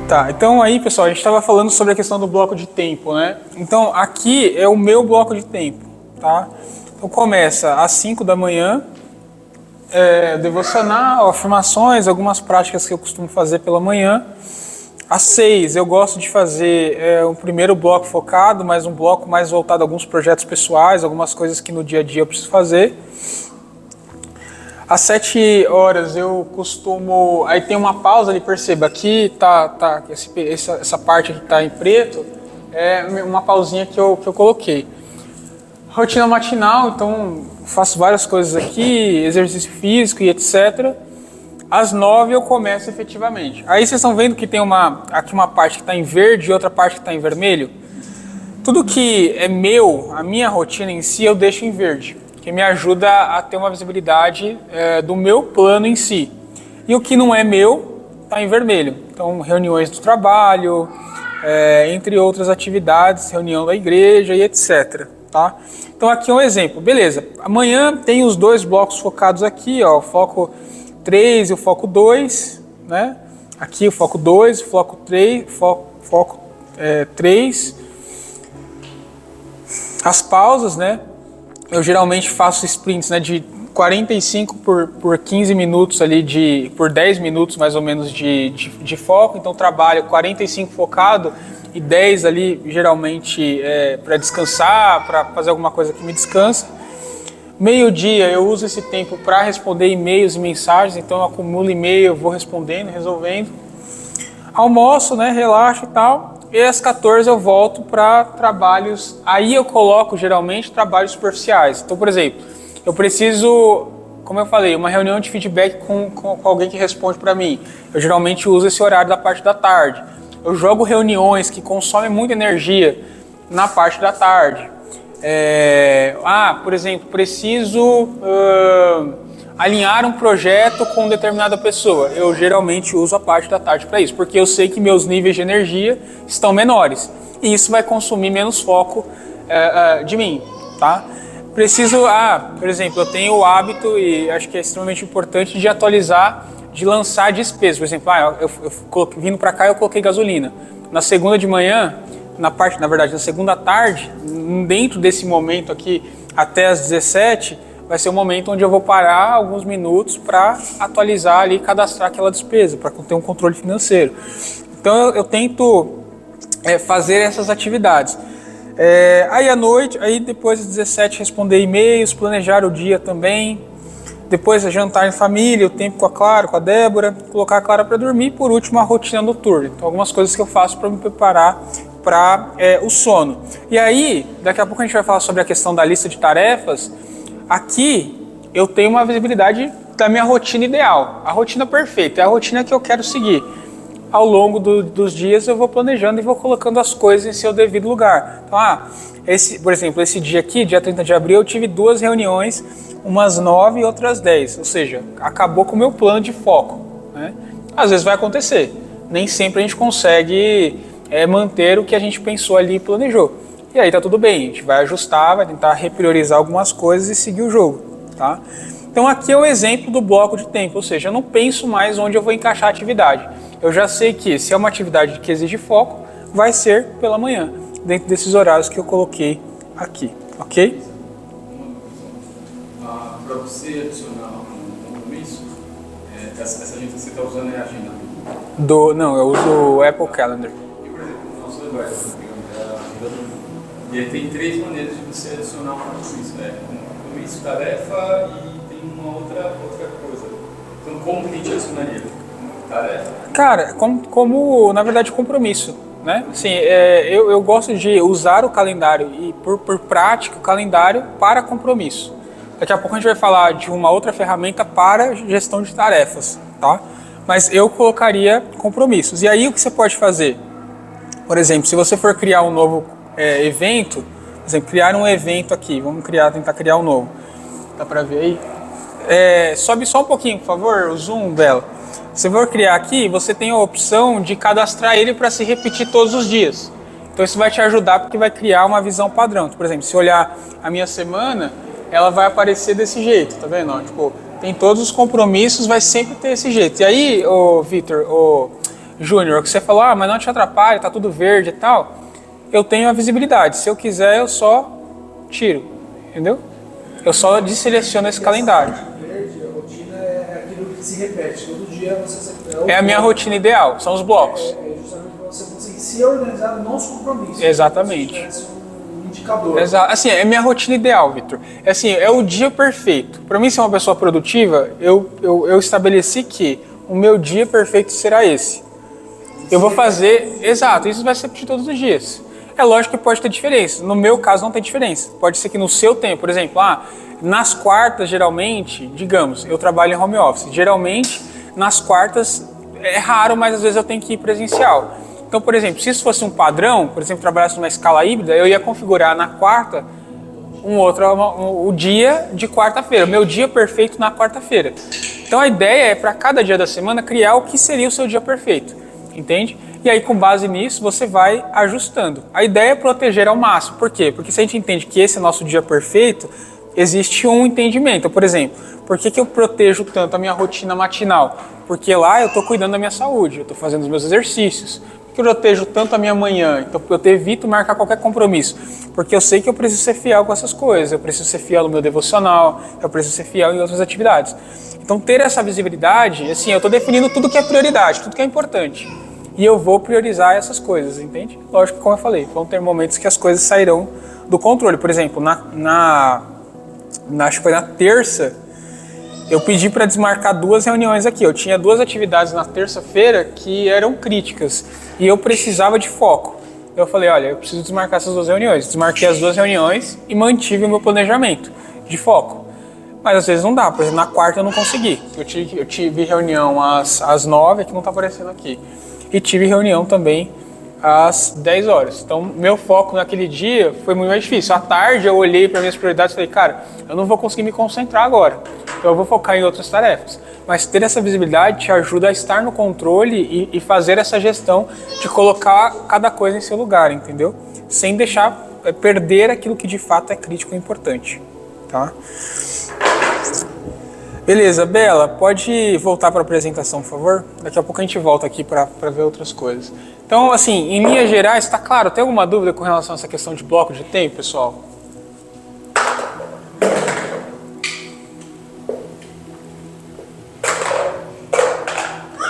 Tá, então aí, pessoal, a gente estava falando sobre a questão do bloco de tempo, né? Então, aqui é o meu bloco de tempo, tá? Então, começa às 5 da manhã, devocional, afirmações, algumas práticas que eu costumo fazer pela manhã. Às 6 eu gosto de fazer um primeiro bloco focado, mas um bloco mais voltado a alguns projetos pessoais, algumas coisas que no dia a dia eu preciso fazer. Às 7 horas eu costumo... Aí tem uma pausa ali, perceba, aqui essa parte aqui que está em preto, é uma pausinha que eu coloquei. Rotina matinal, então faço várias coisas aqui, exercício físico e etc. Às 9 eu começo efetivamente. Aí vocês estão vendo que tem aqui uma parte que está em verde e outra parte que está em vermelho? Tudo que é meu, a minha rotina em si, eu deixo em verde, que me ajuda a ter uma visibilidade do meu plano em si. E o que não é meu, está em vermelho. Então, reuniões do trabalho, entre outras atividades, reunião da igreja e etc. Tá? Então, aqui é um exemplo. Beleza, amanhã tem os dois blocos focados aqui, ó, o foco 3 e o foco 2, né? Aqui o foco 2, o foco 3, foco 3. As pausas, né? Eu geralmente faço sprints, né, de 45 por 15 minutos ali, por 10 minutos mais ou menos de foco. Então trabalho 45 focado e 10 ali geralmente para descansar, para fazer alguma coisa que me descansa. Meio-dia eu uso esse tempo para responder e-mails e mensagens, então eu acumulo e-mail, vou respondendo, resolvendo. Almoço, né, relaxo e tal. E às 14 eu volto para trabalhos, aí eu coloco geralmente trabalhos superficiais. Então, por exemplo, eu preciso, como eu falei, uma reunião de feedback com alguém que responde para mim. Eu geralmente uso esse horário da parte da tarde. Eu jogo reuniões que consomem muita energia na parte da tarde. Por exemplo, preciso alinhar um projeto com determinada pessoa. Eu geralmente uso a parte da tarde para isso, porque eu sei que meus níveis de energia estão menores e isso vai consumir menos foco de mim, tá? Preciso, por exemplo, eu tenho o hábito, e acho que é extremamente importante, de atualizar, de lançar despesas. Por exemplo, vindo para cá eu coloquei gasolina. Na segunda de manhã, na segunda tarde, dentro desse momento aqui até as 17, vai ser o momento onde eu vou parar alguns minutos para atualizar ali, cadastrar aquela despesa, para ter um controle financeiro. Então eu tento fazer essas atividades. Aí à noite, aí depois das 17 responder e-mails, planejar o dia também. Depois jantar em família, o tempo com a Clara, com a Débora, colocar a Clara para dormir. E por último, a rotina noturna. Então algumas coisas que eu faço para me preparar para o sono. E aí, daqui a pouco a gente vai falar sobre a questão da lista de tarefas. Aqui eu tenho uma visibilidade da minha rotina ideal, a rotina perfeita, é a rotina que eu quero seguir. Ao longo dos dias eu vou planejando e vou colocando as coisas em seu devido lugar. Então, por exemplo, esse dia aqui, dia 30 de abril, eu tive 2 reuniões, umas 9 e outras 10, ou seja, acabou com o meu plano de foco, né? Às vezes vai acontecer, nem sempre a gente consegue manter o que a gente pensou ali e planejou. E aí tá tudo bem, a gente vai ajustar, vai tentar repriorizar algumas coisas e seguir o jogo, tá? Então aqui é o exemplo do bloco de tempo, ou seja, eu não penso mais onde eu vou encaixar a atividade. Eu já sei que se é uma atividade que exige foco, vai ser pela manhã, dentro desses horários que eu coloquei aqui, ok? Para você adicionar um compromisso, essa agenda que você está usando é a agenda? Não, eu uso o Apple Calendar. E por exemplo, no nosso negócio, é a agenda do... E aí tem 3 maneiras de você adicionar um compromisso, né? Compromisso, tarefa e tem uma outra coisa. Então como que a gente adicionaria? Tarefa? Cara, como na verdade compromisso, né? Assim, eu gosto de usar o calendário e por prática o calendário para compromisso. Daqui a pouco a gente vai falar de uma outra ferramenta para gestão de tarefas, tá? Mas eu colocaria compromissos. E aí o que você pode fazer? Por exemplo, se você for criar um novo evento, por exemplo, criar um evento aqui, vamos tentar criar um novo. Dá para ver aí? Sobe só um pouquinho, por favor, o zoom, Bela. Se for criar aqui, você tem a opção de cadastrar ele para se repetir todos os dias. Então isso vai te ajudar porque vai criar uma visão padrão. Por exemplo, se olhar a minha semana, ela vai aparecer desse jeito, tá vendo? Tipo, tem todos os compromissos, vai sempre ter esse jeito. E aí, Vitor, Júnior, o que você falou, mas não te atrapalha, tá tudo verde e tal. Eu tenho a visibilidade. Se eu quiser, eu só tiro, entendeu? Eu só desseleciono esse calendário. Verde, a rotina é aquilo que se repete. Todo dia você... É a minha rotina ideal, são os blocos. É justamente para você conseguir se organizar nos compromissos. Exatamente. Como se tivesse um indicador. Exato. Assim, é minha rotina ideal, Vitor. É assim, é o dia perfeito. Para mim ser uma pessoa produtiva, eu estabeleci que o meu dia perfeito será esse. Eu vou fazer... Exato, isso vai ser de todos os dias. É lógico que pode ter diferença. No meu caso não tem diferença. Pode ser que no seu tempo, por exemplo, nas quartas geralmente, digamos, eu trabalho em home office. Geralmente, nas quartas é raro, mas às vezes eu tenho que ir presencial. Então, por exemplo, se isso fosse um padrão, por exemplo, trabalhasse numa escala híbrida, eu ia configurar na quarta o dia de quarta-feira, o meu dia perfeito na quarta-feira. Então a ideia é para cada dia da semana criar o que seria o seu dia perfeito, entende? E aí com base nisso você vai ajustando. A ideia é proteger ao máximo. Por quê? Porque se a gente entende que esse é nosso dia perfeito, existe um entendimento. Por exemplo, por que eu protejo tanto a minha rotina matinal? Porque lá eu estou cuidando da minha saúde, eu estou fazendo os meus exercícios. Por que eu protejo tanto a minha manhã? Então eu evito marcar qualquer compromisso. Porque eu sei que eu preciso ser fiel com essas coisas. Eu preciso ser fiel no meu devocional, eu preciso ser fiel em outras atividades. Então ter essa visibilidade, assim, eu estou definindo tudo que é prioridade, tudo que é importante. E eu vou priorizar essas coisas, entende? Lógico que, como eu falei, vão ter momentos que as coisas sairão do controle. Por exemplo, acho que foi na terça, eu pedi para desmarcar 2 reuniões aqui. Eu tinha 2 atividades na terça-feira que eram críticas e eu precisava de foco. Eu falei, olha, eu preciso desmarcar essas 2 reuniões. Desmarquei as 2 reuniões e mantive o meu planejamento de foco. Mas às vezes não dá, por exemplo, na quarta eu não consegui. Eu tive reunião às 9, que não está aparecendo aqui. E tive reunião também às 10 horas. Então, meu foco naquele dia foi muito mais difícil. À tarde, eu olhei para minhas prioridades e falei, cara, eu não vou conseguir me concentrar agora. Então, eu vou focar em outras tarefas. Mas ter essa visibilidade te ajuda a estar no controle e fazer essa gestão de colocar cada coisa em seu lugar, entendeu? Sem deixar perder aquilo que de fato é crítico e importante, tá? Beleza, Bela, pode voltar para a apresentação, por favor? Daqui a pouco a gente volta aqui para ver outras coisas. Então, assim, em linhas gerais, está claro? Tem alguma dúvida com relação a essa questão de bloco de tempo, pessoal?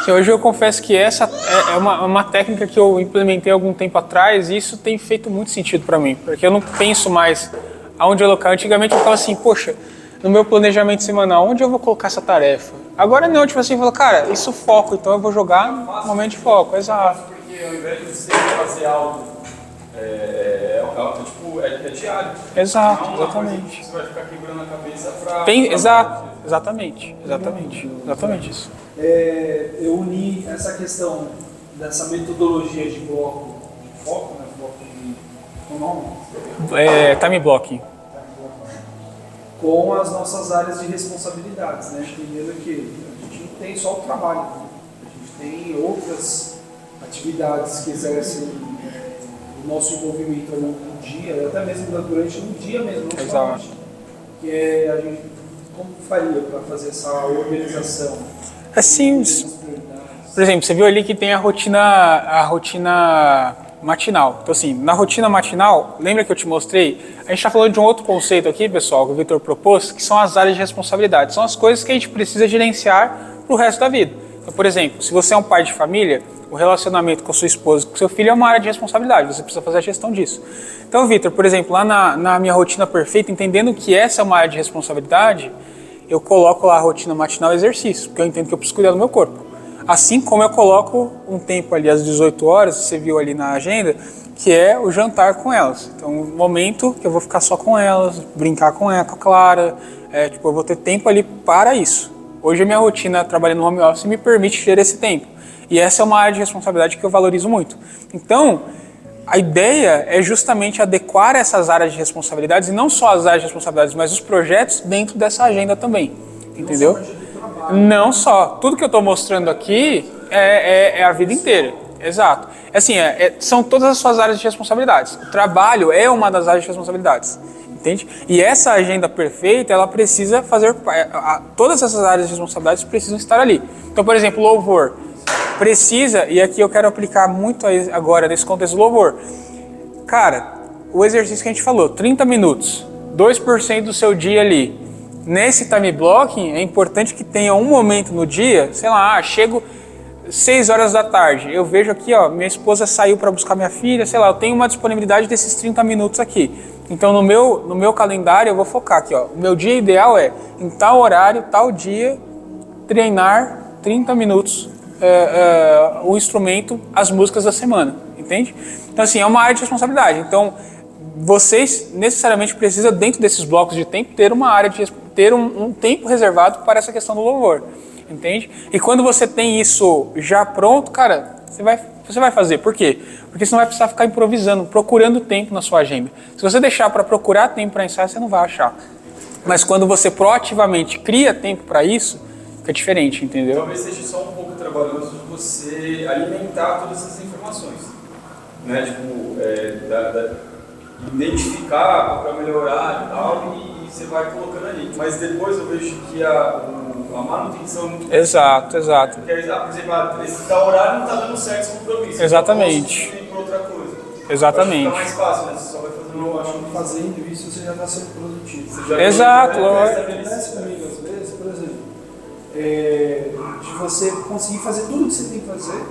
Sim, hoje eu confesso que essa é uma técnica que eu implementei algum tempo atrás e isso tem feito muito sentido para mim, porque eu não penso mais aonde alocar. Antigamente eu ficava assim, poxa, no meu planejamento semanal, onde eu vou colocar essa tarefa? Agora não, tipo assim, eu falo, cara, isso foco, então eu vou jogar no momento de foco, exato. Porque ao invés de você fazer algo, é diário. Exato, não é uma exatamente. coisa que você vai ficar quebrando a cabeça pra... Exato, exatamente isso. Eu uni essa questão dessa metodologia de bloco de foco, né? Bloco de... Qual o nome? Time blocking. Com as nossas áreas de responsabilidades, né? Entendendo que a gente não tem só o trabalho, né? A gente tem outras atividades que exercem o nosso envolvimento ao longo do dia, até mesmo durante o dia mesmo, não só a noite. Que é a gente, como faria para fazer essa organização? É simples. Por exemplo, você viu ali que tem a rotina matinal. Então assim, na rotina matinal, lembra que eu te mostrei? A gente está falando de um outro conceito aqui, pessoal, que o Vitor propôs, que são as áreas de responsabilidade. São as coisas que a gente precisa gerenciar para o resto da vida. Então, por exemplo, se você é um pai de família, o relacionamento com a sua esposa, com seu filho é uma área de responsabilidade, você precisa fazer a gestão disso. Então, Vitor, por exemplo, lá na minha rotina perfeita, entendendo que essa é uma área de responsabilidade, eu coloco lá a rotina matinal exercício, porque eu entendo que eu preciso cuidar do meu corpo. Assim como eu coloco um tempo ali às 18 horas, você viu ali na agenda, que é o jantar com elas. Então, um momento que eu vou ficar só com elas, brincar com ela, com a Clara, eu vou ter tempo ali para isso. Hoje a minha rotina trabalhando no home office me permite ter esse tempo. E essa é uma área de responsabilidade que eu valorizo muito. Então, a ideia é justamente adequar essas áreas de responsabilidades, e não só as áreas de responsabilidades, mas os projetos dentro dessa agenda também. Entendeu? Não só. Tudo que eu estou mostrando aqui é a vida inteira. Exato. Assim, são todas as suas áreas de responsabilidades. O trabalho é uma das áreas de responsabilidades. Entende? E essa agenda perfeita, ela precisa fazer... Todas essas áreas de responsabilidades precisam estar ali. Então, por exemplo, louvor. precisa, e aqui eu quero aplicar muito agora nesse contexto do louvor. Cara, o exercício que a gente falou, 30 minutos, 2% do seu dia ali. Nesse time blocking, é importante que tenha um momento no dia, sei lá, chego 6 horas da tarde, eu vejo aqui, ó, minha esposa saiu para buscar minha filha, sei lá, eu tenho uma disponibilidade desses 30 minutos aqui. Então no meu calendário eu vou focar aqui, ó, o meu dia ideal é, em tal horário, tal dia, treinar 30 minutos o instrumento, as músicas da semana, entende? Então assim, é uma área de responsabilidade. Então vocês necessariamente precisam, dentro desses blocos de tempo, ter uma área de ter um tempo reservado para essa questão do louvor, entende? E quando você tem isso já pronto, cara, você vai fazer. Por quê? Porque você não vai precisar ficar improvisando, procurando tempo na sua agenda. Se você deixar para procurar tempo para ensaiar, você não vai achar. Mas quando você proativamente cria tempo para isso, fica diferente, entendeu? Talvez seja só um pouco trabalhoso você alimentar todas essas informações, né? Tipo, identificar para melhorar e tal, e você vai colocando ali. Mas depois eu vejo que a manutenção... Exato. Por exemplo, esse tal horário não está dando certo esse compromisso. Exatamente. Então, por outra coisa. Exatamente. Fica mais fácil, né? Você só vai fazendo... Eu acho que fazendo isso você já está sendo produtivo. Exato. Acontece comigo às vezes, por exemplo, de você conseguir fazer tudo o que você tem que fazer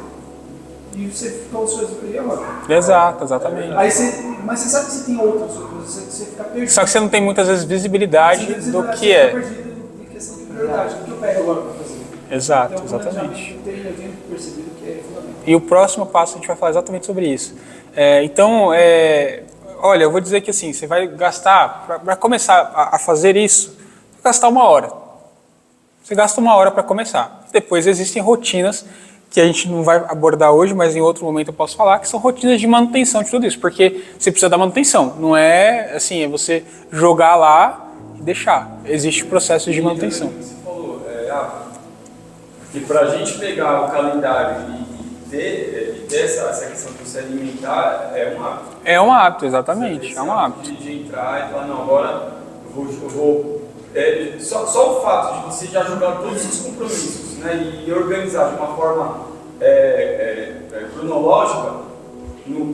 e você fica os seus e agora. Exatamente. Mas você sabe que você tem outras coisas, você fica perdido. Só que você não tem muitas vezes visibilidade do que é. Você fica perdido em questão de prioridade. O que eu pego agora para fazer? Exato, então, exatamente. Eu tenho percebido que é fundamental. E o próximo passo a gente vai falar exatamente sobre isso. Olha, eu vou dizer que assim, você vai gastar, para começar a fazer isso, você vai gastar 1 hora. Você gasta 1 hora para começar. Depois existem rotinas que a gente não vai abordar hoje, mas em outro momento eu posso falar, que são rotinas de manutenção de tudo isso, porque você precisa da manutenção, não é assim, é você jogar lá e deixar. Existe processos de manutenção. Você falou, porque para a gente pegar o calendário e ter essa questão de você alimentar, é um hábito. É um hábito, exatamente, é um hábito. De entrar e falar, não, agora eu vou só o fato de você já jogar todos os compromissos, né, e organizar de uma forma cronológica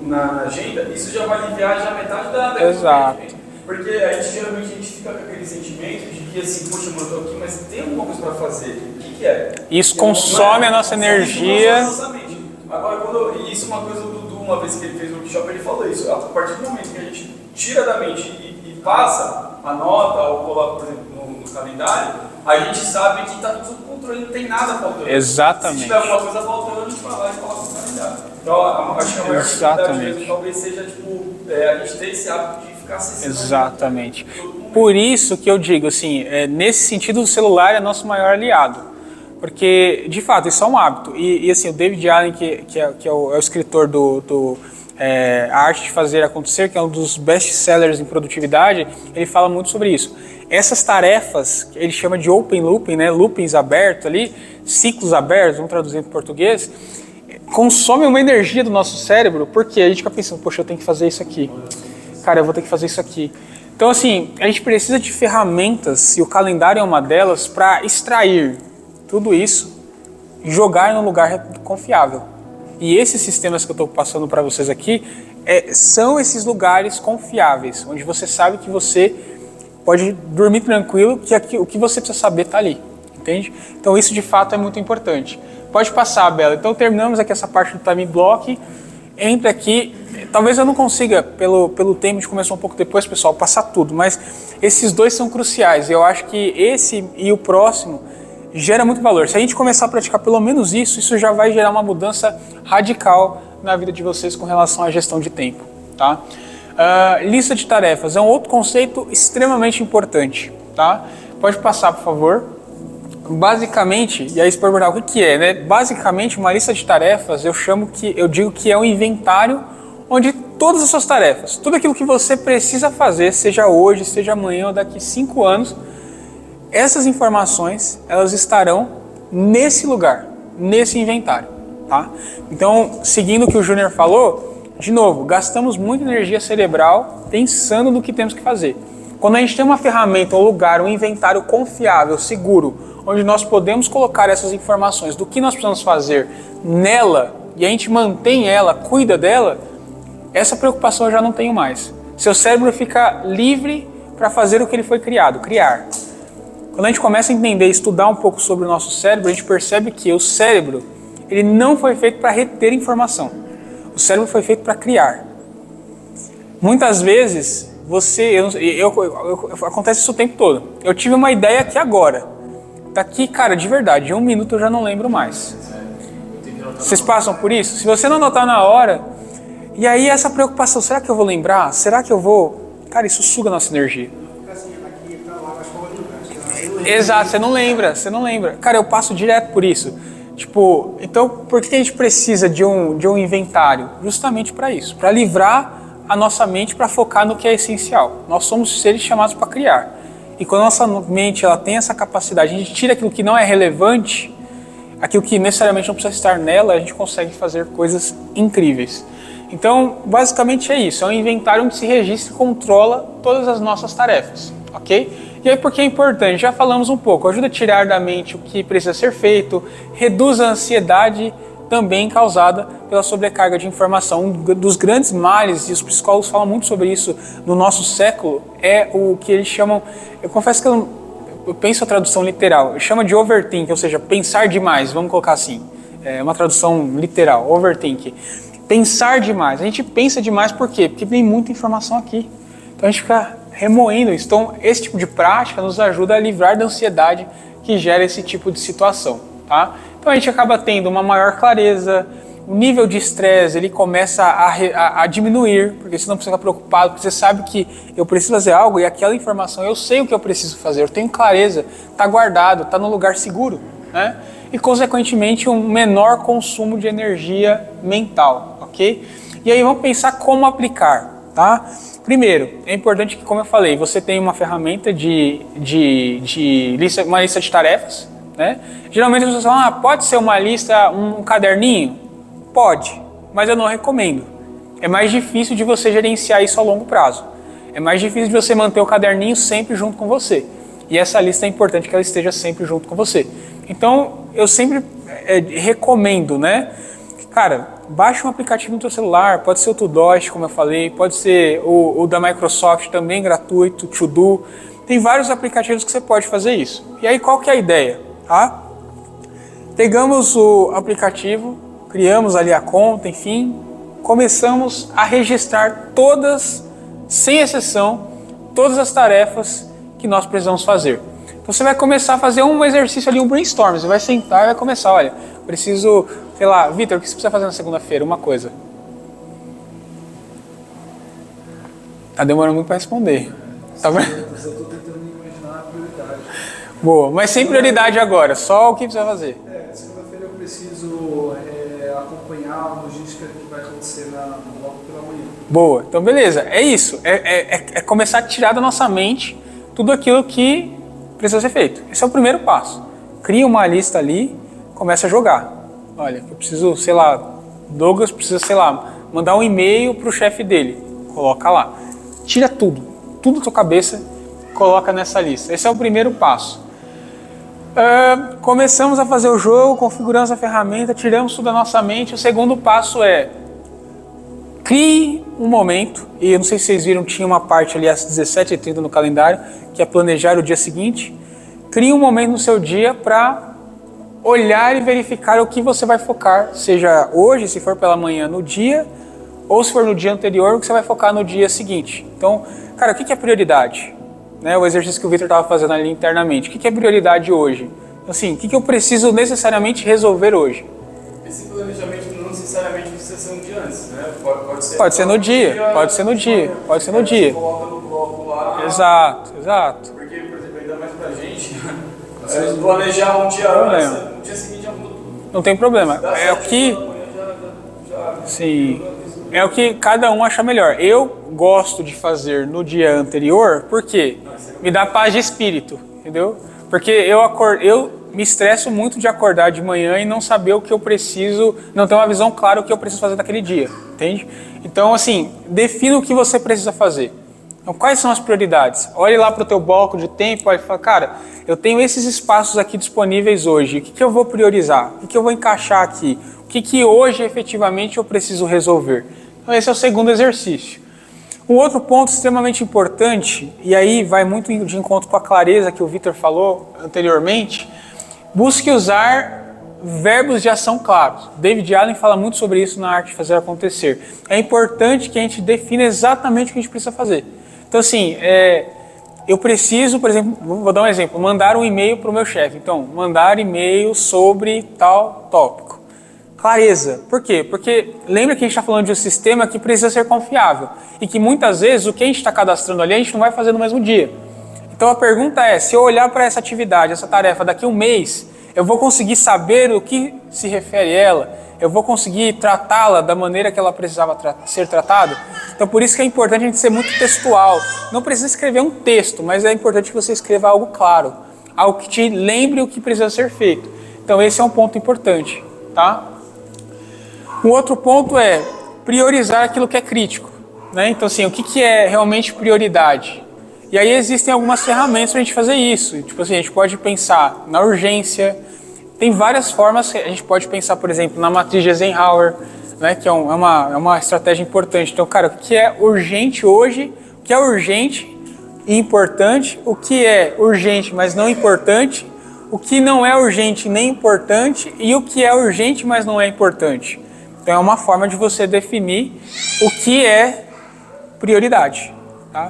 na agenda, isso já vai aliviar já metade da Exato. Porque a gente geralmente fica com aquele sentimento de que assim, poxa, mano, eu tô aqui, mas tem alguma coisa para fazer. O que é? Isso consome a nossa energia. Agora, isso é uma coisa do Dudu, uma vez que ele fez o workshop, ele falou isso. A partir do momento que a gente tira da mente e passa a nota ou coloca, por exemplo, no calendário, a gente sabe que está tudo controle, não tem nada faltando. Exatamente. Se tiver alguma coisa faltando, a gente vai lá e coloca no calendário. Então, acho que a maior dificuldade mesmo talvez seja a gente ter esse hábito de ficar acessível. Exatamente. Por isso que eu digo assim, nesse sentido o celular é nosso maior aliado. Porque, de fato, isso é um hábito. E assim, o David Allen, que é o escritor do A Arte de Fazer Acontecer, que é um dos best-sellers em produtividade, ele fala muito sobre isso. Essas tarefas, que ele chama de open looping, né, loopings abertos ali, ciclos abertos, vamos traduzir para o português, consomem uma energia do nosso cérebro, porque a gente fica pensando, poxa, eu tenho que fazer isso aqui. Cara, eu vou ter que fazer isso aqui. Então, assim, a gente precisa de ferramentas, e o calendário é uma delas, para extrair tudo isso e jogar em um lugar confiável. E esses sistemas que eu estou passando para vocês aqui são esses lugares confiáveis, onde você sabe que você pode dormir tranquilo, que o que você precisa saber está ali, entende? Então isso de fato é muito importante. Pode passar, Bela. Então terminamos aqui essa parte do time block. Entra aqui. Talvez eu não consiga, pelo tempo, a gente começou um pouco depois, pessoal, passar tudo, mas esses dois são cruciais. Eu acho que esse e o próximo gera muito valor. Se a gente começar a praticar pelo menos isso já vai gerar uma mudança radical na vida de vocês com relação à gestão de tempo, tá? Lista de tarefas é um outro conceito extremamente importante, tá? Pode passar, por favor. Basicamente, e aí você pode perguntar o que é, né? Basicamente, uma lista de tarefas, eu digo que é um inventário onde todas as suas tarefas, tudo aquilo que você precisa fazer, seja hoje, seja amanhã ou daqui 5 anos, essas informações, elas estarão nesse lugar, nesse inventário, tá? Então, seguindo o que o Júnior falou, de novo, gastamos muita energia cerebral pensando no que temos que fazer. Quando a gente tem uma ferramenta, um lugar, um inventário confiável, seguro, onde nós podemos colocar essas informações do que nós precisamos fazer nela, e a gente mantém ela, cuida dela, essa preocupação eu já não tenho mais. Seu cérebro fica livre para fazer o que ele foi criado, criar. Quando a gente começa a entender e estudar um pouco sobre o nosso cérebro, a gente percebe que o cérebro, ele não foi feito para reter informação. O cérebro foi feito para criar. Muitas vezes, acontece isso o tempo todo. Eu tive uma ideia aqui agora. Daqui, cara, de verdade, em 1 minuto eu já não lembro mais. Vocês passam por isso? Se você não anotar na hora, e aí essa preocupação, será que eu vou lembrar? Será que eu vou... Cara, isso suga a nossa energia. Exato, você não lembra. Cara, eu passo direto por isso. Tipo, então por que a gente precisa de um inventário? Justamente para isso, para livrar a nossa mente, para focar no que é essencial. Nós somos seres chamados para criar. E quando a nossa mente ela tem essa capacidade, a gente tira aquilo que não é relevante, aquilo que necessariamente não precisa estar nela, a gente consegue fazer coisas incríveis. Então, basicamente é isso, é um inventário onde se registra e controla todas as nossas tarefas, ok? E aí por que é importante? Já falamos um pouco, ajuda a tirar da mente o que precisa ser feito, reduz a ansiedade também causada pela sobrecarga de informação. Um dos grandes males, e os psicólogos falam muito sobre isso no nosso século, é o que eles chamam, eu confesso que eu penso a tradução literal, chama de overthink, ou seja, pensar demais, vamos colocar assim, é uma tradução literal, overthink. Pensar demais. A gente pensa demais por quê? Porque tem muita informação aqui. Então a gente fica remoendo isso. Então esse tipo de prática nos ajuda a livrar da ansiedade que gera esse tipo de situação, tá? Então a gente acaba tendo uma maior clareza, o nível de estresse ele começa a diminuir, porque você não precisa ficar preocupado, porque você sabe que eu preciso fazer algo e aquela informação, eu sei o que eu preciso fazer, eu tenho clareza, está guardado, está num lugar seguro, né? E consequentemente um menor consumo de energia mental, ok? E aí vamos pensar como aplicar, tá? Primeiro, é importante que, como eu falei, você tenha uma ferramenta uma lista de tarefas, né? Geralmente as pessoas falam, pode ser uma lista, um caderninho? Pode, mas eu não recomendo. É mais difícil de você gerenciar isso a longo prazo. É mais difícil de você manter o caderninho sempre junto com você. E essa lista é importante que ela esteja sempre junto com você. Então, eu sempre recomendo, né? Cara, baixa um aplicativo no seu celular, pode ser o Todoist, como eu falei, pode ser o da Microsoft também, gratuito, To-Do. Tem vários aplicativos que você pode fazer isso. E aí, qual que é a ideia? Tá? Pegamos o aplicativo, criamos ali a conta, enfim, começamos a registrar todas, sem exceção, todas as tarefas que nós precisamos fazer. Então você vai começar a fazer um exercício ali, um brainstorm. Você vai sentar e vai começar, olha, preciso, sei lá, Vitor, o que você precisa fazer na segunda-feira? Uma coisa. Tá demorando muito para responder. Tá vendo? Eu estou tentando imaginar a prioridade. Boa, mas sem prioridade agora, só o que precisa fazer. Segunda-feira eu preciso acompanhar a logística que vai acontecer logo pela manhã. Boa, então beleza, é isso. É começar a tirar da nossa mente tudo aquilo que precisa ser feito. Esse é o primeiro passo. Cria uma lista ali, começa a jogar. Olha, eu preciso, sei lá, Douglas precisa, sei lá, mandar um e-mail para o chefe dele. Coloca lá. Tira tudo da tua cabeça, coloca nessa lista. Esse é o primeiro passo. Começamos a fazer o jogo, configuramos a ferramenta, tiramos tudo da nossa mente. O segundo passo é crie um momento, e eu não sei se vocês viram, tinha uma parte ali às 17h30 no calendário, que é planejar o dia seguinte. Crie um momento no seu dia para olhar e verificar o que você vai focar, seja hoje, se for pela manhã, no dia, ou se for no dia anterior, o que você vai focar no dia seguinte. Então, cara, o que é prioridade? Né, o exercício que o Vitor estava fazendo ali internamente. O que é prioridade hoje? Assim, o que eu preciso necessariamente resolver hoje? Esse planejamento não necessariamente precisa ser um dia antes, né? Pode ser no dia, pode ser no dia, pode ser no dia. Você coloca no bloco lá. Exato. Porque, por exemplo, ainda mais pra gente, planejar um dia antes, no dia seguinte já mudou tudo. Não tem problema. É o que... Sim. É o que cada um acha melhor. Eu gosto de fazer no dia anterior, porque me dá paz de espírito, entendeu? Porque eu me estresso muito de acordar de manhã e não saber o que eu preciso, não ter uma visão clara do que eu preciso fazer naquele dia, entende? Então, assim, defina o que você precisa fazer. Então, quais são as prioridades? Olhe lá para o teu bloco de tempo e fala, cara, eu tenho esses espaços aqui disponíveis hoje, o que eu vou priorizar? O que eu vou encaixar aqui? O que hoje efetivamente eu preciso resolver? Então, esse é o segundo exercício. Um outro ponto extremamente importante, e aí vai muito de encontro com a clareza que o Vitor falou anteriormente, busque usar verbos de ação claros. David Allen fala muito sobre isso na Arte de Fazer Acontecer. É importante que a gente defina exatamente o que a gente precisa fazer. Então, assim, eu preciso, por exemplo, vou dar um exemplo, mandar um e-mail para o meu chefe. Então, mandar e-mail sobre tal tópico. Clareza. Por quê? Porque lembra que a gente está falando de um sistema que precisa ser confiável e que muitas vezes o que a gente está cadastrando ali a gente não vai fazer no mesmo dia. Então a pergunta é, se eu olhar para essa atividade, essa tarefa daqui a um mês, eu vou conseguir saber o que se refere a ela? Eu vou conseguir tratá-la da maneira que ela precisava ser tratada? Então por isso que é importante a gente ser muito textual. Não precisa escrever um texto, mas é importante que você escreva algo claro, algo que te lembre o que precisa ser feito. Então esse é um ponto importante, tá? Um outro ponto é priorizar aquilo que é crítico, né? Então assim, o que é realmente prioridade? E aí existem algumas ferramentas para a gente fazer isso. Tipo assim, a gente pode pensar na urgência. Tem várias formas. A gente pode pensar, por exemplo, na matriz de Eisenhower, né, que é uma estratégia importante. Então, cara, o que é urgente hoje, o que é urgente e importante, o que é urgente, mas não importante, o que não é urgente nem importante e o que é urgente, mas não é importante. Então, é uma forma de você definir o que é prioridade. Tá?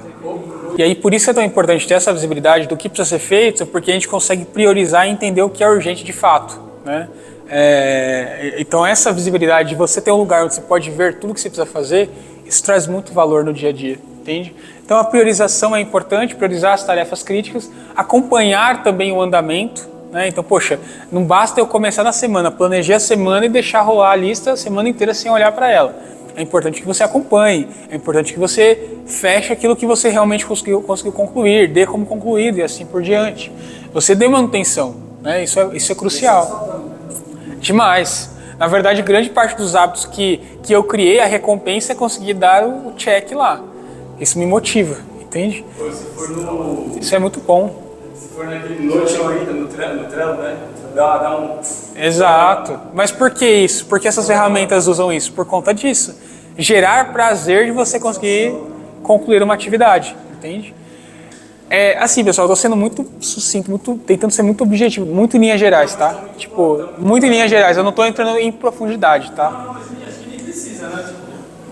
E aí, por isso é tão importante ter essa visibilidade do que precisa ser feito, porque a gente consegue priorizar e entender o que é urgente de fato, né? Então, essa visibilidade de você ter um lugar onde você pode ver tudo que você precisa fazer, isso traz muito valor no dia a dia, entende? Então, a priorização é importante, priorizar as tarefas críticas, acompanhar também o andamento, né? Então, poxa, não basta eu começar na semana, planejar a semana e deixar rolar a lista a semana inteira sem olhar para ela. É importante que você acompanhe, é importante que você feche aquilo que você realmente conseguiu concluir, dê como concluído e assim por diante. Você dê manutenção, né? Isso é crucial. Demais. Na verdade, grande parte dos hábitos que eu criei, a recompensa é conseguir dar o check lá. Isso me motiva, entende? Isso é muito bom. Se for naquele Notion ainda, no Trello, né? Dá um... Exato. Mas por que isso? Por que essas ferramentas usam isso? Por conta disso. Gerar prazer de você conseguir concluir uma atividade, entende? Assim, pessoal, eu tô sendo muito sucinto, tentando ser muito objetivo, muito em linhas gerais, tá? Tipo, muito em linhas gerais, eu não tô entrando em profundidade, tá? Não, mas acho que nem precisa, né?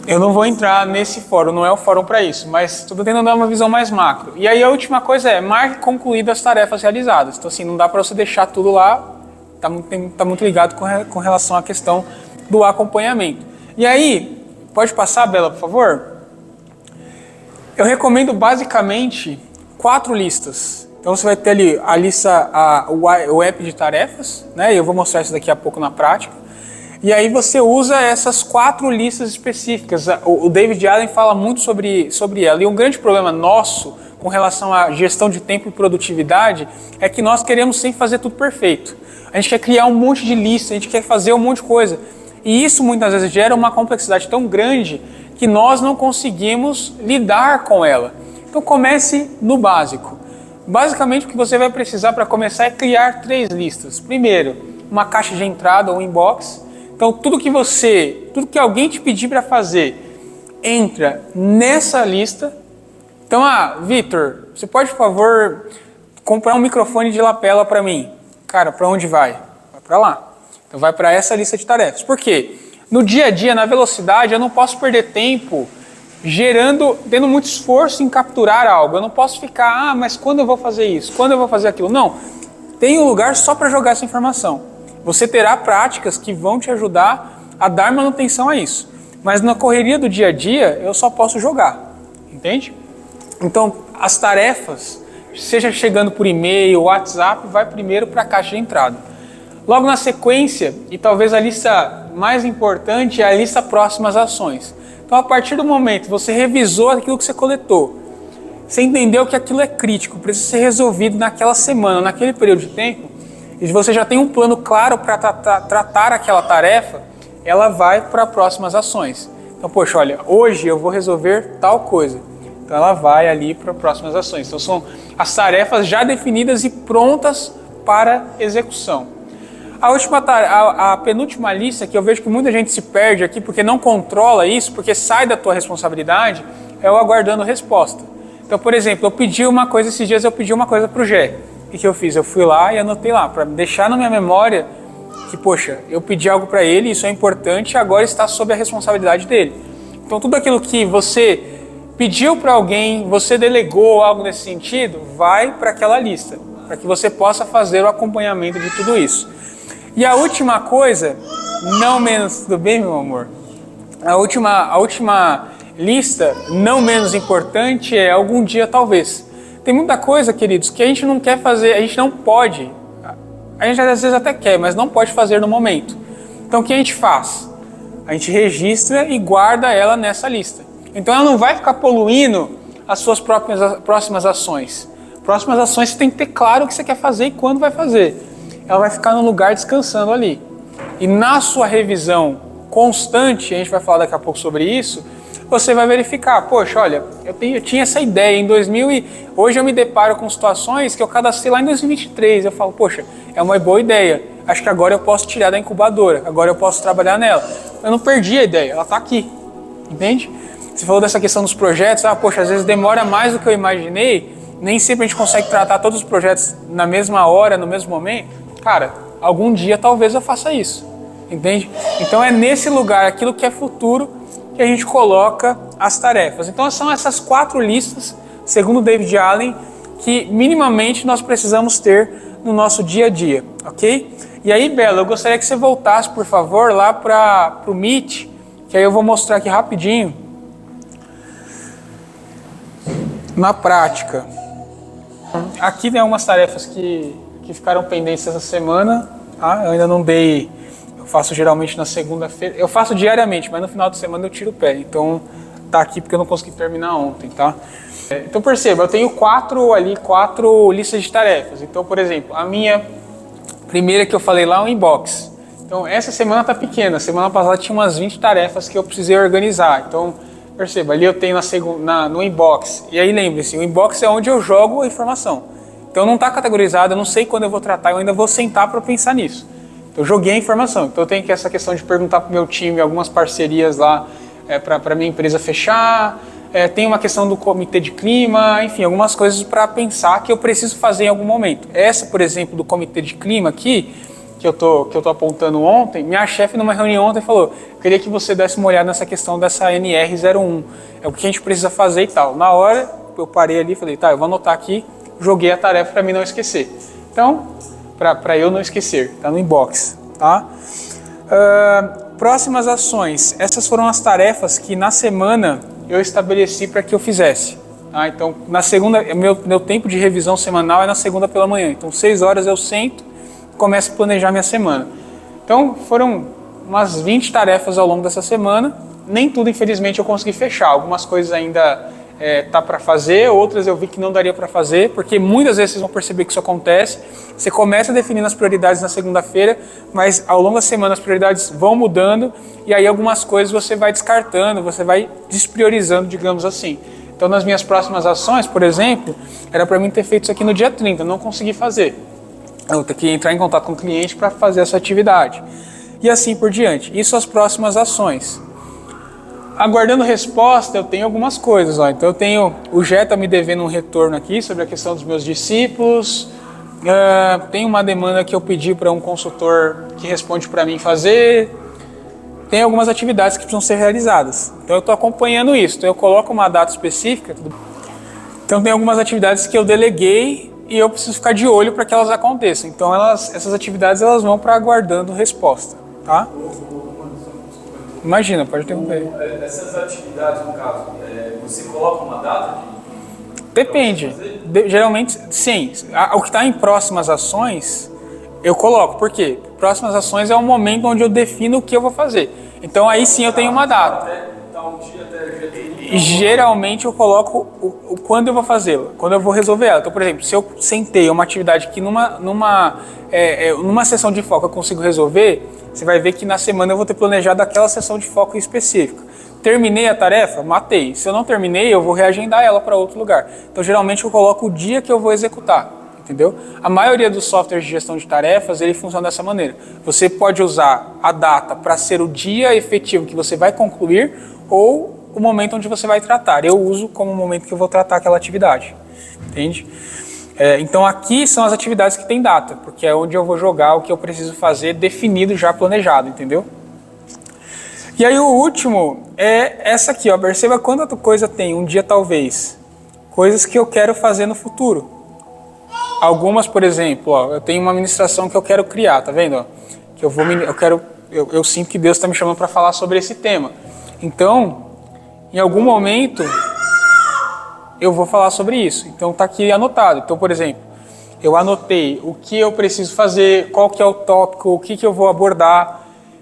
Eu não vou entrar nesse fórum, não é o fórum para isso, mas estou tentando dar uma visão mais macro. E aí a última coisa é, marque concluídas as tarefas realizadas. Então assim, não dá para você deixar tudo lá, tá muito ligado com relação à questão do acompanhamento. E aí, pode passar, Bela, por favor? Eu recomendo basicamente 4 listas. Então você vai ter ali a lista, o app de tarefas, né? E eu vou mostrar isso daqui a pouco na prática. E aí você usa essas 4 listas específicas. O David Allen fala muito sobre ela. E um grande problema nosso com relação à gestão de tempo e produtividade é que nós queremos sempre fazer tudo perfeito. A gente quer criar um monte de lista, a gente quer fazer um monte de coisa. E isso muitas vezes gera uma complexidade tão grande que nós não conseguimos lidar com ela. Então comece no básico. Basicamente o que você vai precisar para começar é criar 3 listas. Primeiro, uma caixa de entrada ou inbox. Então, tudo que alguém te pedir para fazer, entra nessa lista. Então, Vitor, você pode, por favor, comprar um microfone de lapela para mim? Cara, para onde vai? Vai para lá. Então, vai para essa lista de tarefas. Por quê? No dia a dia, na velocidade, eu não posso perder tempo tendo muito esforço em capturar algo. Eu não posso ficar, mas quando eu vou fazer isso? Quando eu vou fazer aquilo? Não. Tem um lugar só para jogar essa informação. Você terá práticas que vão te ajudar a dar manutenção a isso. Mas na correria do dia a dia, eu só posso jogar. Entende? Então, as tarefas, seja chegando por e-mail, WhatsApp, vai primeiro para a caixa de entrada. Logo na sequência, e talvez a lista mais importante, é a lista próximas ações. Então, a partir do momento que você revisou aquilo que você coletou, você entendeu que aquilo é crítico, precisa ser resolvido naquela semana, naquele período de tempo, e você já tem um plano claro para tratar aquela tarefa, ela vai para próximas ações. Então, poxa, olha, hoje eu vou resolver tal coisa. Então ela vai ali para próximas ações. Então são as tarefas já definidas e prontas para execução. A penúltima lista, que eu vejo que muita gente se perde aqui porque não controla isso, porque sai da tua responsabilidade, é o aguardando resposta. Então, por exemplo, esses dias eu pedi uma coisa para o Gé. O que eu fiz? Eu fui lá e anotei lá, para deixar na minha memória que, poxa, eu pedi algo para ele, isso é importante, agora está sob a responsabilidade dele. Então, tudo aquilo que você pediu para alguém, você delegou algo nesse sentido, vai para aquela lista, para que você possa fazer o acompanhamento de tudo isso. E a última coisa, não menos... Tudo bem, meu amor? A última lista, não menos importante, é algum dia talvez. Tem muita coisa, queridos, que a gente não quer fazer, a gente não pode. A gente às vezes até quer, mas não pode fazer no momento. Então o que a gente faz? A gente registra e guarda ela nessa lista. Então ela não vai ficar poluindo as suas próximas ações. Próximas ações você tem que ter claro o que você quer fazer e quando vai fazer. Ela vai ficar no lugar descansando ali. E na sua revisão constante, a gente vai falar daqui a pouco sobre isso, você vai verificar, poxa, olha, eu tinha essa ideia em 2000 e hoje eu me deparo com situações que eu cadastrei lá em 2023. Eu falo, poxa, é uma boa ideia. Acho que agora eu posso tirar da incubadora, agora eu posso trabalhar nela. Eu não perdi a ideia, ela está aqui, entende? Você falou dessa questão dos projetos, poxa, às vezes demora mais do que eu imaginei, nem sempre a gente consegue tratar todos os projetos na mesma hora, no mesmo momento. Cara, algum dia talvez eu faça isso, entende? Então é nesse lugar, aquilo que é futuro, que a gente coloca as tarefas. Então são essas 4 listas, segundo David Allen, que minimamente nós precisamos ter no nosso dia a dia, ok? E aí, Bela, eu gostaria que você voltasse, por favor, lá para o Meet, que aí eu vou mostrar aqui rapidinho, na prática. Aqui tem algumas tarefas que ficaram pendentes essa semana, tá? Eu ainda não dei, eu faço geralmente na segunda-feira, eu faço diariamente, mas no final de semana eu tiro o pé, então tá aqui porque eu não consegui terminar ontem, tá? Então perceba, eu tenho 4 listas de tarefas. Então, por exemplo, a minha primeira que eu falei lá é o inbox. Então essa semana tá pequena, semana passada tinha umas 20 tarefas que eu precisei organizar, então perceba, ali eu tenho no inbox. E aí lembre-se, o inbox é onde eu jogo a informação. Então não está categorizado, eu não sei quando eu vou tratar, eu ainda vou sentar para pensar nisso. Então eu joguei a informação. Então eu tenho que essa questão de perguntar para o meu time algumas parcerias lá para a minha empresa fechar. Tem uma questão do comitê de clima, enfim, algumas coisas para pensar que eu preciso fazer em algum momento. Essa, por exemplo, do comitê de clima aqui, que eu tô apontando ontem, minha chefe numa reunião ontem falou, queria que você desse uma olhada nessa questão dessa NR01, é o que a gente precisa fazer e tal. Na hora, eu parei ali e falei, tá, eu vou anotar aqui, joguei a tarefa para mim não esquecer. Então, para eu não esquecer, tá no inbox, tá? Próximas ações, essas foram as tarefas que na semana eu estabeleci para que eu fizesse. Tá? Então, na segunda, meu tempo de revisão semanal é na segunda pela manhã, então 6 horas eu sento, começo a planejar minha semana. Então foram umas 20 tarefas ao longo dessa semana, nem tudo infelizmente eu consegui fechar, algumas coisas ainda tá para fazer, outras eu vi que não daria para fazer, porque muitas vezes vocês vão perceber que isso acontece, você começa definindo as prioridades na segunda-feira, mas ao longo da semana as prioridades vão mudando e aí algumas coisas você vai descartando, você vai despriorizando, digamos assim. Então nas minhas próximas ações, por exemplo, era para mim ter feito isso aqui no dia 30, não consegui fazer. Eu vou ter que entrar em contato com o cliente para fazer essa atividade. E assim por diante. Isso as próximas ações. Aguardando resposta, eu tenho algumas coisas. Ó. Então eu tenho o Gé tá me devendo um retorno aqui sobre a questão dos meus discípulos. Tem uma demanda que eu pedi para um consultor que responde para mim fazer. Tem algumas atividades que precisam ser realizadas. Então eu estou acompanhando isso. Então eu coloco uma data específica. Então tem algumas atividades que eu deleguei e eu preciso ficar de olho para que elas aconteçam. Então essas atividades elas vão para aguardando resposta, tá? Imagina, pode interromper. Essas atividades, no caso, você coloca uma data? Depende. Geralmente, sim. O que está em próximas ações, eu coloco. Por quê? Próximas ações é o momento onde eu defino o que eu vou fazer. Então aí sim eu tenho uma data. E geralmente eu coloco quando eu vou fazê-la, quando eu vou resolver ela. Então, por exemplo, se eu sentei uma atividade que numa sessão de foco eu consigo resolver, você vai ver que na semana eu vou ter planejado aquela sessão de foco específica. Terminei a tarefa? Matei. Se eu não terminei, eu vou reagendar ela para outro lugar. Então, geralmente, eu coloco o dia que eu vou executar, entendeu? A maioria dos softwares de gestão de tarefas, ele funciona dessa maneira. Você pode usar a data para ser o dia efetivo que você vai concluir ou o momento onde você vai tratar. Eu uso como o momento que eu vou tratar aquela atividade, entende? Então, aqui são as atividades que tem data, porque é onde eu vou jogar o que eu preciso fazer definido, já planejado, entendeu? E aí o último é essa aqui, ó. Perceba quanta coisa tem, um dia talvez. Coisas que eu quero fazer no futuro. Algumas, por exemplo, ó, eu tenho uma ministração que eu quero criar, tá vendo? Ó? Que eu sinto que Deus está me chamando para falar sobre esse tema. Então, em algum momento, eu vou falar sobre isso. Então tá aqui anotado. Então, por exemplo, eu anotei o que eu preciso fazer, qual que é o tópico, o que eu vou abordar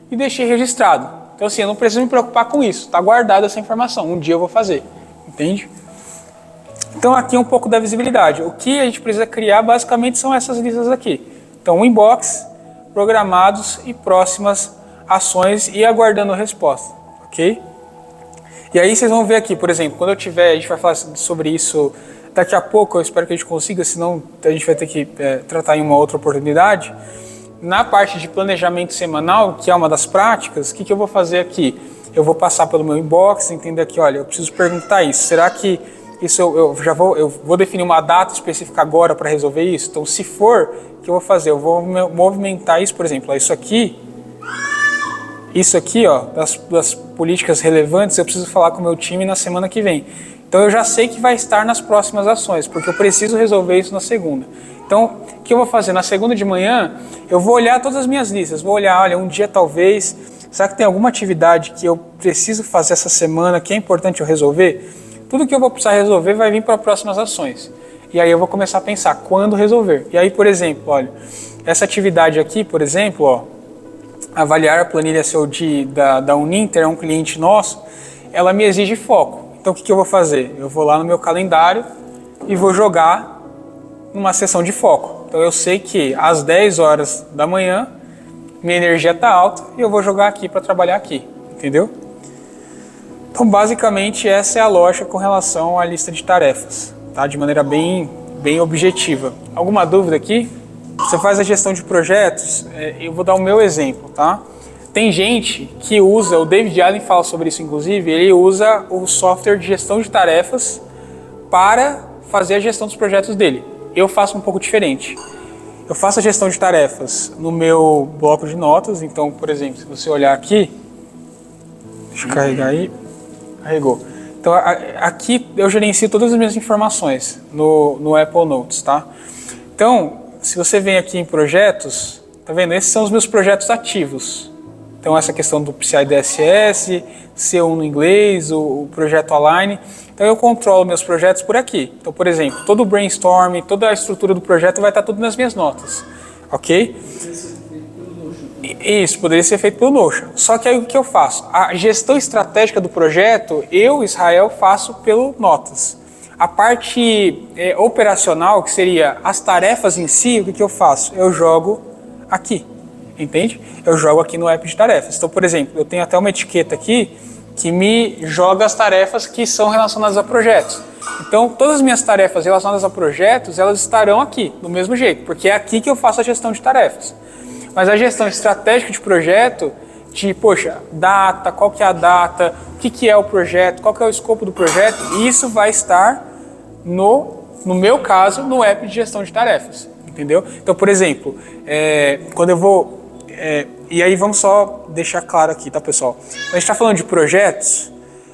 e deixei registrado. Então assim, eu não preciso me preocupar com isso, está guardada essa informação, um dia eu vou fazer, entende? Então aqui é um pouco da visibilidade. O que a gente precisa criar basicamente são essas listas aqui. Então o inbox, programados e próximas ações e aguardando a resposta, ok? E aí vocês vão ver aqui, por exemplo, quando eu tiver, a gente vai falar sobre isso daqui a pouco, eu espero que a gente consiga, senão a gente vai ter que tratar em uma outra oportunidade. Na parte de planejamento semanal, que é uma das práticas, o que eu vou fazer aqui? Eu vou passar pelo meu inbox, entender aqui, olha, eu preciso perguntar isso. Será que isso eu vou definir uma data específica agora para resolver isso? Então, se for, o que eu vou fazer? Eu vou movimentar isso, por exemplo, isso aqui, ó, das políticas relevantes, eu preciso falar com o meu time na semana que vem. Então, eu já sei que vai estar nas próximas ações, porque eu preciso resolver isso na segunda. Então, o que eu vou fazer? Na segunda de manhã, eu vou olhar todas as minhas listas. Vou olhar, olha, um dia talvez, será que tem alguma atividade que eu preciso fazer essa semana que é importante eu resolver? Tudo que eu vou precisar resolver vai vir para próximas ações. E aí eu vou começar a pensar quando resolver. E aí, por exemplo, olha, essa atividade aqui, por exemplo, ó, avaliar a planilha COD da Uninter, é um cliente nosso, ela me exige foco. Então, o que eu vou fazer? Eu vou lá no meu calendário e vou jogar numa sessão de foco. Então eu sei que às 10 horas da manhã minha energia está alta e eu vou jogar aqui para trabalhar aqui, entendeu? Então basicamente essa é a lógica com relação à lista de tarefas, tá? De maneira bem objetiva. Alguma dúvida aqui? Você faz a gestão de projetos, eu vou dar o meu exemplo, tá? Tem gente que usa, o David Allen fala sobre isso inclusive, ele usa o software de gestão de tarefas para fazer a gestão dos projetos dele. Eu faço um pouco diferente. Eu faço a gestão de tarefas no meu bloco de notas. Então, por exemplo, se você olhar aqui, deixa eu carregar aí, carregou. Então, aqui eu gerencio todas as minhas informações no Apple Notes, tá? Então, se você vem aqui em projetos, tá vendo? Esses são os meus projetos ativos. Então, essa questão do PCI DSS, C1 no inglês, o projeto Align. Então eu controlo meus projetos por aqui. Então, por exemplo, todo o brainstorming, toda a estrutura do projeto vai estar tudo nas minhas notas, ok? Isso, poderia ser feito pelo Notion. Só que aí o que eu faço? A gestão estratégica do projeto, eu, Israel, faço pelo Notas. A parte operacional, que seria as tarefas em si, o que eu faço? Eu jogo aqui, entende? Eu jogo aqui no app de tarefas. Então, por exemplo, eu tenho até uma etiqueta aqui que me joga as tarefas que são relacionadas a projetos. Então, todas as minhas tarefas relacionadas a projetos, elas estarão aqui, do mesmo jeito, porque é aqui que eu faço a gestão de tarefas. Mas a gestão estratégica de projeto, de, poxa, data, qual que é a data, o que é o projeto, qual que é o escopo do projeto, isso vai estar, no meu caso, no app de gestão de tarefas, entendeu? Então, por exemplo, quando eu vou... e aí vamos só deixar claro aqui, tá, pessoal? Quando a gente está falando de projetos,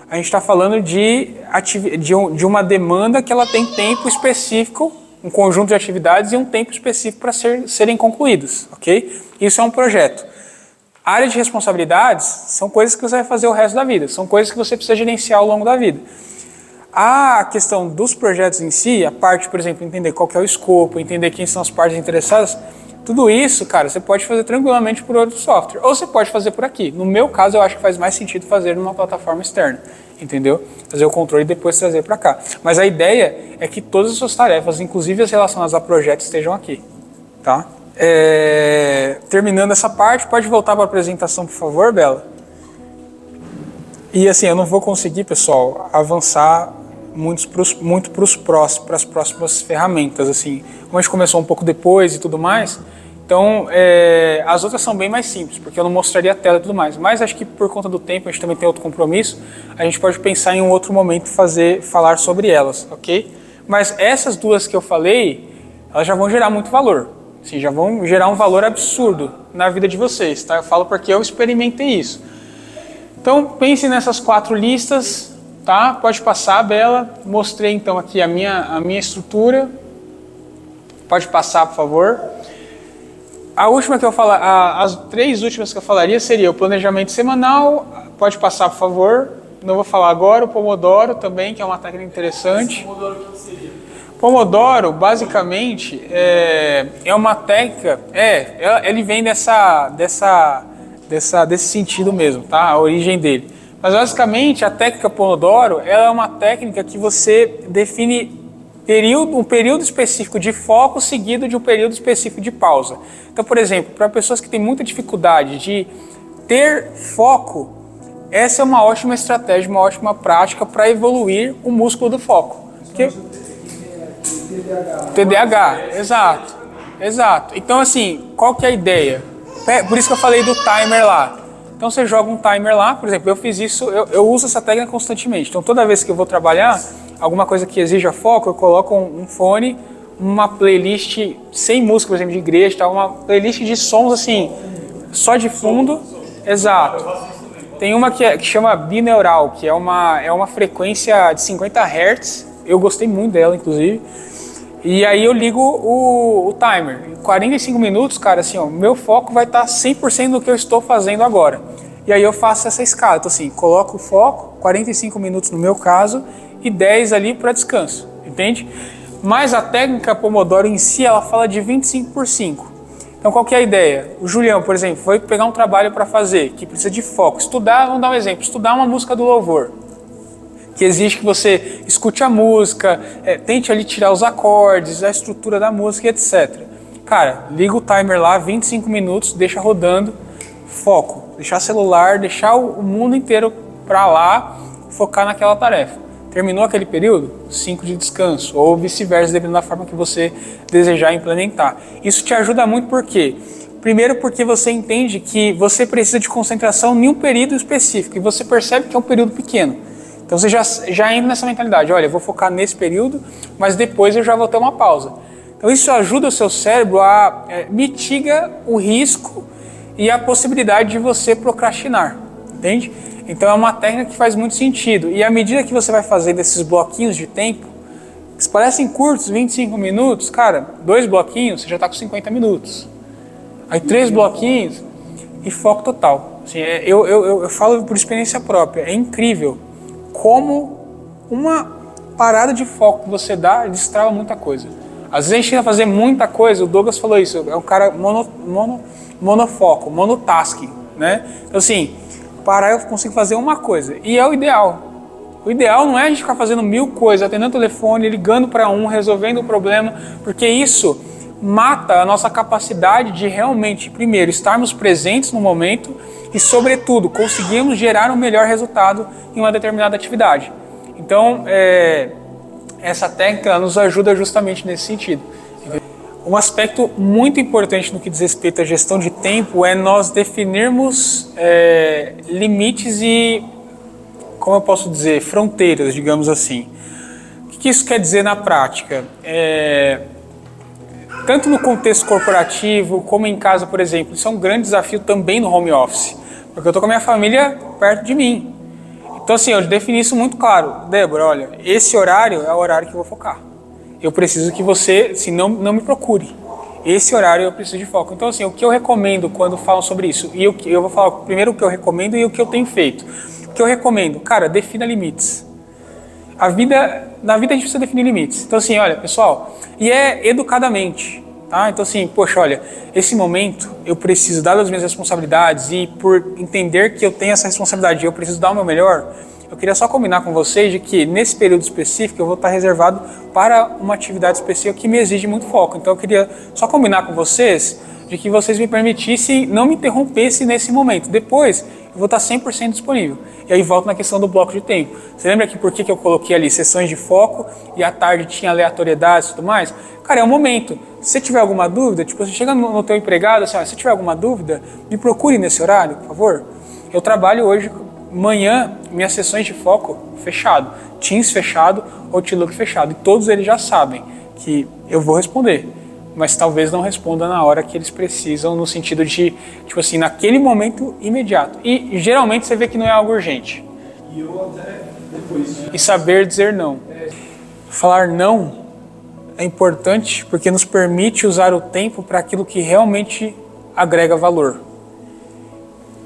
a gente está falando de uma demanda que ela tem tempo específico, um conjunto de atividades e um tempo específico para serem concluídas, ok? Isso é um projeto. Área de responsabilidades são coisas que você vai fazer o resto da vida, são coisas que você precisa gerenciar ao longo da vida. A questão dos projetos em si, a parte, por exemplo, entender qual que é o escopo, entender quem são as partes interessadas, tudo isso, cara, você pode fazer tranquilamente por outro software, ou você pode fazer por aqui. No meu caso, eu acho que faz mais sentido fazer numa plataforma externa, entendeu? Fazer o controle e depois trazer para cá. Mas a ideia é que todas as suas tarefas, inclusive as relacionadas a projetos, estejam aqui, tá? Terminando essa parte, pode voltar para a apresentação, por favor, Bela? E assim, eu não vou conseguir, pessoal, avançar muito para as próximas ferramentas, assim. Como a gente começou um pouco depois e tudo mais, então as outras são bem mais simples, porque eu não mostraria a tela e tudo mais. Mas acho que por conta do tempo, a gente também tem outro compromisso, a gente pode pensar em um outro momento falar sobre elas, ok? Mas essas duas que eu falei, elas já vão gerar muito valor. Assim, já vão gerar um valor absurdo na vida de vocês, tá? Eu falo porque eu experimentei isso. Então, pense nessas 4 listas, tá? Pode passar, Bela. Mostrei, então, aqui a minha estrutura. Pode passar, por favor. A última que eu falar, as 3 últimas que eu falaria seria o planejamento semanal. Pode passar, por favor. Não vou falar agora. O Pomodoro também, que é uma técnica interessante. Pomodoro, o que seria? Pomodoro, basicamente, é uma técnica... ele vem desse sentido mesmo, tá? A origem dele. Mas basicamente a técnica Pomodoro, ela é uma técnica que você define um período específico de foco seguido de um período específico de pausa. Então, por exemplo, para pessoas que têm muita dificuldade de ter foco, essa é uma ótima estratégia, uma ótima prática para evoluir o músculo do foco. TDAH, exato. Então, assim, qual que é a ideia? Por isso que eu falei do timer lá. Então você joga um timer lá, por exemplo, eu fiz isso, eu uso essa técnica constantemente. Então toda vez que eu vou trabalhar, alguma coisa que exija foco, eu coloco um fone, uma playlist sem música, por exemplo, de igreja, tá? Uma playlist de sons assim, só de fundo. Exato. Tem uma que chama binaural, que é uma frequência de 50 Hz. Eu gostei muito dela, inclusive. E aí eu ligo o timer. Em 45 minutos, cara, assim, ó, meu foco vai estar 100% no que eu estou fazendo agora. E aí eu faço essa escala. Então assim, coloco o foco, 45 minutos no meu caso, e 10 ali para descanso, entende? Mas a técnica Pomodoro em si, ela fala de 25 por 5. Então qual que é a ideia? O Julião, por exemplo, foi pegar um trabalho para fazer, que precisa de foco. Estudar, vamos dar um exemplo, estudar uma música do louvor, que exige que você escute a música, tente ali tirar os acordes, a estrutura da música, etc. Cara, liga o timer lá, 25 minutos, deixa rodando, foco. Deixar celular, deixar o mundo inteiro para lá, focar naquela tarefa. Terminou aquele período? 5 de descanso, ou vice-versa, dependendo da forma que você desejar implementar. Isso te ajuda muito por quê? Primeiro porque você entende que você precisa de concentração em um período específico, e você percebe que é um período pequeno. Então você já entra nessa mentalidade, olha, eu vou focar nesse período, mas depois eu já vou ter uma pausa. Então isso ajuda o seu cérebro a mitiga o risco e a possibilidade de você procrastinar, entende? Então é uma técnica que faz muito sentido. E à medida que você vai fazendo esses bloquinhos de tempo, que parecem curtos, 25 minutos, cara, 2 bloquinhos, você já está com 50 minutos. Aí 3 bloquinhos e foco total. Assim, eu falo por experiência própria, é incrível como uma parada de foco que você dá destrava muita coisa. Às vezes a gente tenta fazer muita coisa, o Douglas falou isso, é um cara monofoco, monotasking, né? Então assim, parar eu consigo fazer uma coisa, e é o ideal. O ideal não é a gente ficar fazendo 1000 coisas, atendendo o telefone, ligando para resolvendo o problema, porque isso mata a nossa capacidade de realmente, primeiro, estarmos presentes no momento e, sobretudo, conseguirmos gerar um melhor resultado em uma determinada atividade. Então, essa técnica nos ajuda justamente nesse sentido. Um aspecto muito importante no que diz respeito à gestão de tempo é nós definirmos limites e, como eu posso dizer, fronteiras, digamos assim. O que isso quer dizer na prática? Tanto no contexto corporativo como em casa, por exemplo, isso é um grande desafio também no home office, porque eu estou com a minha família perto de mim. Então assim, eu defini isso muito claro. Débora, olha, esse horário é o horário que eu vou focar. Eu preciso que você, assim, não me procure. Esse horário eu preciso de foco. Então assim, o que eu recomendo quando falam sobre isso? E eu vou falar primeiro o que eu recomendo e o que eu tenho feito. O que eu recomendo? Cara, defina limites. Na vida a gente precisa definir limites. Então assim, olha, pessoal, e é educadamente, tá? Então assim, poxa, olha, esse momento eu preciso dar as minhas responsabilidades e por entender que eu tenho essa responsabilidade e eu preciso dar o meu melhor, eu queria só combinar com vocês de que nesse período específico eu vou estar reservado para uma atividade específica que me exige muito foco. Então eu queria só combinar com vocês de que vocês me permitissem, não me interrompessem nesse momento. Depois eu vou estar 100% disponível. E aí volto na questão do bloco de tempo. Você lembra que por que eu coloquei ali sessões de foco e à tarde tinha aleatoriedade e tudo mais? Cara, é um momento. Se você tiver alguma dúvida, tipo, você chega no teu empregado, assim, ó, se tiver alguma dúvida, me procure nesse horário, por favor. Eu trabalho hoje, manhã, minhas sessões de foco fechado. Teams fechado, Outlook fechado. E todos eles já sabem que eu vou responder. Mas talvez não responda na hora que eles precisam, no sentido de, tipo assim, naquele momento imediato. E geralmente você vê que não é algo urgente. E eu até depois, né? E saber dizer não. Falar não é importante porque nos permite usar o tempo para aquilo que realmente agrega valor.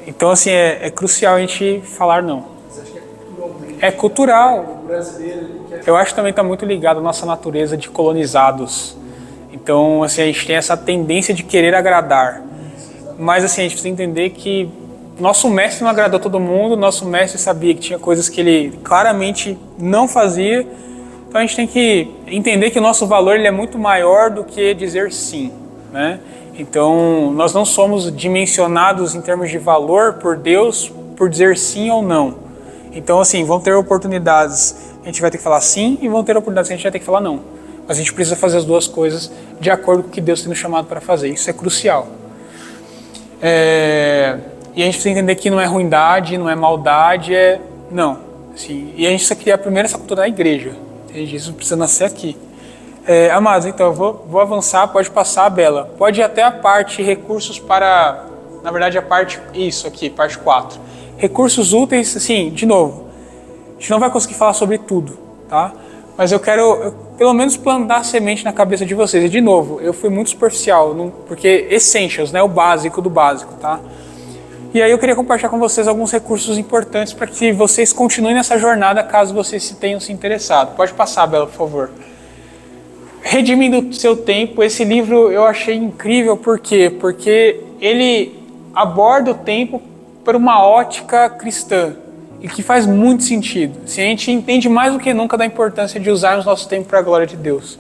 Então, assim, é crucial a gente falar não. Mas acho que é culturalmente. É cultural. O brasileiro, ele quer... Eu acho que também está muito ligado à nossa natureza de colonizados. Então, assim, a gente tem essa tendência de querer agradar. Mas, assim, a gente precisa entender que nosso mestre não agradou todo mundo, nosso mestre sabia que tinha coisas que ele claramente não fazia. Então, a gente tem que entender que o nosso valor ele é muito maior do que dizer sim, né? Então, nós não somos dimensionados em termos de valor por Deus por dizer sim ou não. Então, assim, vão ter oportunidades que a gente vai ter que falar sim e vão ter oportunidades que a gente vai ter que falar não. Mas a gente precisa fazer as duas coisas de acordo com o que Deus tem nos chamado para fazer. Isso é crucial. E a gente precisa entender que não é ruindade, não é maldade, não. Assim, e a gente precisa criar primeiro essa cultura na igreja. Entende? Isso precisa nascer aqui. Amados, então eu vou avançar, pode passar, Bela. Pode ir até a parte recursos para... Na verdade, a parte... Isso aqui, parte 4. Recursos úteis, assim, de novo. A gente não vai conseguir falar sobre tudo, tá? Mas eu quero, pelo menos, plantar a semente na cabeça de vocês. E, de novo, eu fui muito superficial, porque essentials, né? O básico do básico, tá? E aí eu queria compartilhar com vocês alguns recursos importantes para que vocês continuem nessa jornada, caso vocês tenham se interessado. Pode passar, Bela, por favor. Redimindo o seu tempo, esse livro eu achei incrível, por quê? Porque ele aborda o tempo por uma ótica cristã, e que faz muito sentido. Assim, a gente entende mais do que nunca da importância de usarmos nosso tempo para a glória de Deus.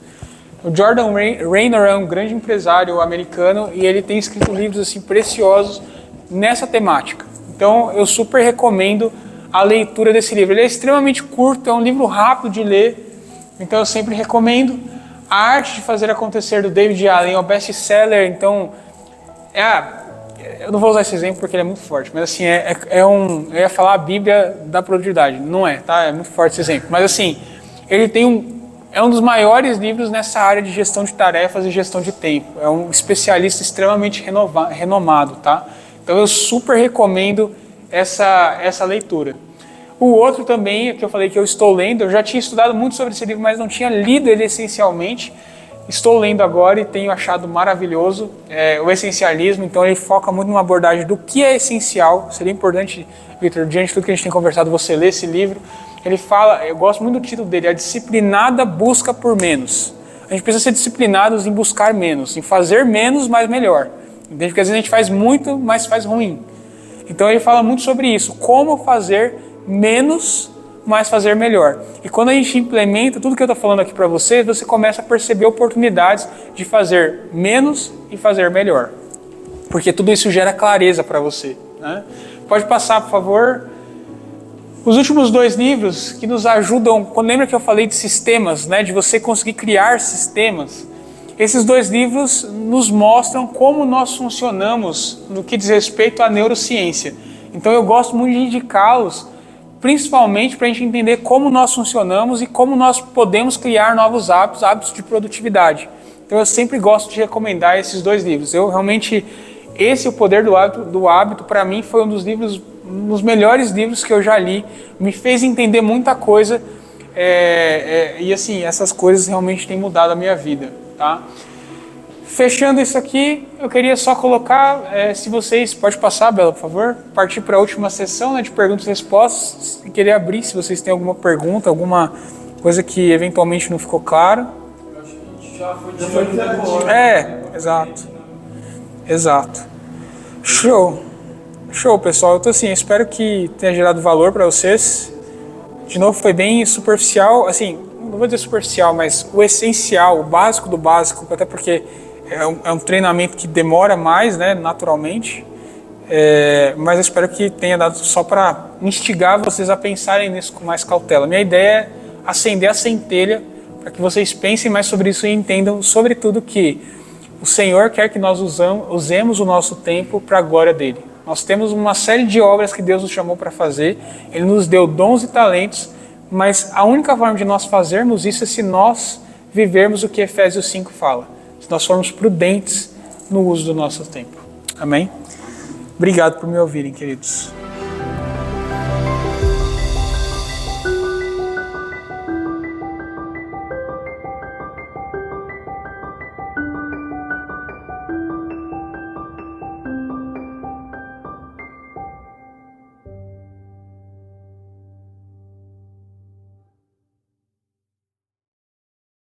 O Jordan Raynor é um grande empresário americano e ele tem escrito livros assim, preciosos nessa temática. Então eu super recomendo a leitura desse livro. Ele é extremamente curto, é um livro rápido de ler, então eu sempre recomendo. A Arte de Fazer Acontecer, do David Allen, é um best-seller, então... eu não vou usar esse exemplo porque ele é muito forte, mas assim, eu ia falar a Bíblia da produtividade, não é, tá? É muito forte esse exemplo. Mas assim, ele tem é um dos maiores livros nessa área de gestão de tarefas e gestão de tempo. É um especialista extremamente renomado, tá? Então eu super recomendo essa leitura. O outro também, que eu falei que eu estou lendo, eu já tinha estudado muito sobre esse livro, mas não tinha lido ele essencialmente. Estou lendo agora e tenho achado maravilhoso o essencialismo. Então ele foca muito numa abordagem do que é essencial. Seria importante, Victor, diante de tudo que a gente tem conversado, você ler esse livro. Ele fala, eu gosto muito do título dele, A Disciplinada Busca por Menos. A gente precisa ser disciplinados em buscar menos, em fazer menos, mas melhor. Entende? Porque às vezes a gente faz muito, mas faz ruim. Então ele fala muito sobre isso, como fazer menos, mas fazer melhor. E quando a gente implementa tudo que eu estou falando aqui para vocês, você começa a perceber oportunidades de fazer menos e fazer melhor. Porque tudo isso gera clareza para você, né? Pode passar, por favor. Os últimos 2 livros que nos ajudam, quando lembra que eu falei de sistemas, né, de você conseguir criar sistemas, esses 2 livros nos mostram como nós funcionamos no que diz respeito à neurociência. Então eu gosto muito de indicá-los, principalmente para a gente entender como nós funcionamos e como nós podemos criar novos hábitos de produtividade. Então eu sempre gosto de recomendar esses 2 livros. Eu realmente, O Poder do Hábito, para mim foi um dos melhores livros que eu já li. Me fez entender muita coisa e assim, essas coisas realmente têm mudado a minha vida, tá? Fechando isso aqui, eu queria só colocar, se vocês, pode passar, Bela, por favor, partir para a última sessão, né, de perguntas e respostas. Eu queria abrir se vocês têm alguma pergunta, alguma coisa que eventualmente não ficou claro. Eu acho que a gente já foi direto. Exato. Show, pessoal. Então assim, espero que tenha gerado valor para vocês. De novo, foi bem superficial, assim, não vou dizer superficial, mas o essencial, o básico do básico, até porque é um treinamento que demora mais, né, naturalmente. Mas eu espero que tenha dado só para instigar vocês a pensarem nisso com mais cautela. Minha ideia é acender a centelha para que vocês pensem mais sobre isso e entendam, sobretudo, que o Senhor quer que nós usemos o nosso tempo para a glória dele. Nós temos uma série de obras que Deus nos chamou para fazer, Ele nos deu dons e talentos, mas a única forma de nós fazermos isso é se nós vivermos o que Efésios 5 fala, se nós formos prudentes no uso do nosso tempo. Amém? Obrigado por me ouvirem, queridos.